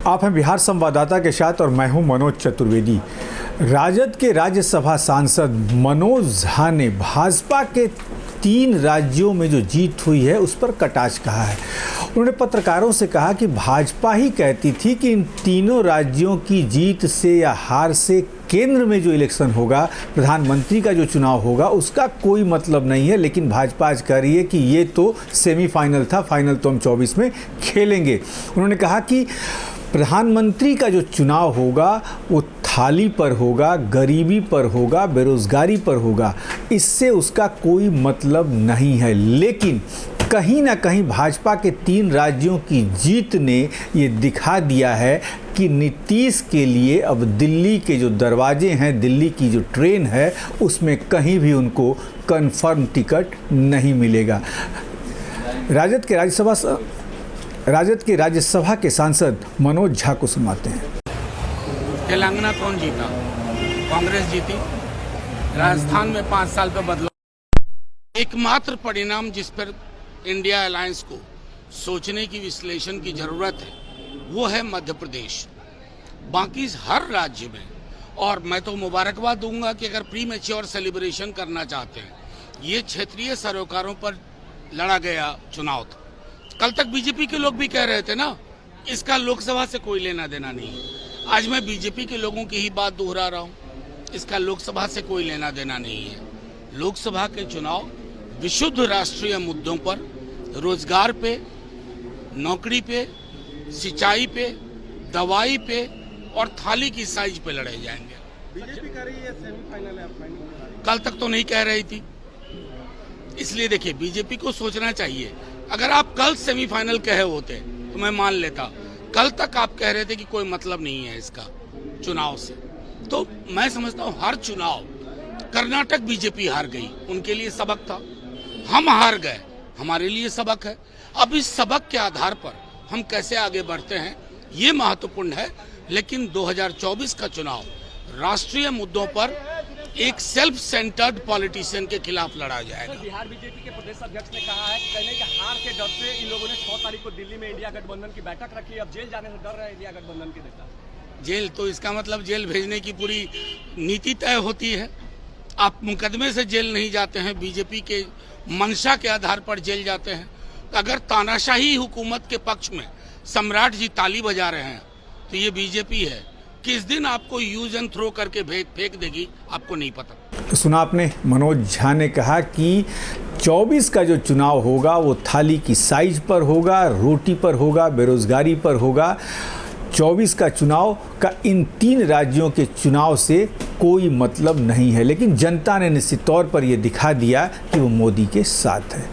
आप हैं बिहार संवाददाता के साथ और मैं हूं मनोज चतुर्वेदी। राजद के राज्यसभा सांसद मनोज झा ने भाजपा के 3 राज्यों में जो जीत हुई है उस पर कटाक्ष कहा है। उन्होंने पत्रकारों से कहा कि भाजपा ही कहती थी कि इन तीनों राज्यों की जीत से या हार से केंद्र में जो इलेक्शन होगा, प्रधानमंत्री का जो चुनाव होगा, उसका कोई मतलब नहीं है। लेकिन भाजपा आज कह रही है कि ये तो सेमीफाइनल था, फाइनल तो हम 24 में खेलेंगे। उन्होंने कहा कि प्रधानमंत्री का जो चुनाव होगा वो थाली पर होगा, गरीबी पर होगा, बेरोजगारी पर होगा, इससे उसका कोई मतलब नहीं है। लेकिन कहीं ना कहीं भाजपा के 3 राज्यों की जीत ने ये दिखा दिया है कि नीतीश के लिए अब दिल्ली के जो दरवाजे हैं, दिल्ली की जो ट्रेन है, उसमें कहीं भी उनको कन्फर्म टिकट नहीं मिलेगा। राजद के राज्यसभा के सांसद मनोज झा को सुनाते हैं। तेलंगाना कौन जीता? कांग्रेस जीती। राजस्थान में 5 साल पे बदलाव। एकमात्र परिणाम जिस पर इंडिया अलायंस को सोचने की, विश्लेषण की जरूरत है, वो है मध्य प्रदेश। बाकी हर राज्य में, और मैं तो मुबारकबाद दूंगा कि अगर प्री मैच्योर सेलिब्रेशन करना चाहते हैं, ये क्षेत्रीय सरोकारों पर लड़ा गया चुनाव था। कल तक बीजेपी के लोग भी कह रहे थे ना, इसका लोकसभा से कोई लेना देना नहीं है। आज मैं बीजेपी के लोगों की ही बात दोहरा रहा हूं, इसका लोकसभा से कोई लेना देना नहीं है। लोकसभा के चुनाव विशुद्ध राष्ट्रीय मुद्दों पर, रोजगार पे, नौकरी पे, सिंचाई पे, दवाई पे और थाली की साइज पे लड़े जाएंगे। बीजेपी कह रही है सेमीफाइनल है, फाइनल कल तक तो नहीं कह रही थी। इसलिए देखिए, बीजेपी को सोचना चाहिए। अगर आप कल सेमीफाइनल कहे होते तो मैं मान लेता। कल तक आप कह रहे थे कि कोई मतलब नहीं है इसका चुनाव से, तो मैं समझता हूं हर चुनाव, कर्नाटक बीजेपी हार गई, उनके लिए सबक था। हम हार गए, हमारे लिए सबक है। अब इस सबक के आधार पर हम कैसे आगे बढ़ते हैं, ये महत्वपूर्ण है। लेकिन 2024 का चुनाव राष्ट्रीय मुद्दों पर एक सेल्फ सेंटर्ड पॉलिटिशियन के खिलाफ लड़ा जाएगा। बिहार बीजेपी के प्रदेश अध्यक्ष ने कहा है कि हार के डर से इन लोगों ने 6 तारीख को दिल्ली में इंडिया गठबंधन की बैठक रखी। अब जेल जाने से डर रहे इंडिया गठबंधन के नेता। जेल तो इसका मतलब जेल भेजने की पूरी नीति तय होती है। आप मुकदमे से जेल नहीं जाते हैं, बीजेपी के मंशा के आधार पर जेल जाते हैं। अगर तानाशाही हुकूमत के पक्ष में सम्राट जी ताली बजा रहे हैं तो ये बीजेपी है। किस दिन आपको यूज एंड थ्रो करके फेंक देगी, आपको नहीं पता। तो सुना आपने, मनोज झा ने कहा कि 24 का जो चुनाव होगा वो थाली की साइज पर होगा, रोटी पर होगा, बेरोजगारी पर होगा। 24 का चुनाव का इन 3 राज्यों के चुनाव से कोई मतलब नहीं है। लेकिन जनता ने निश्चित तौर पर यह दिखा दिया कि वो मोदी के साथ है।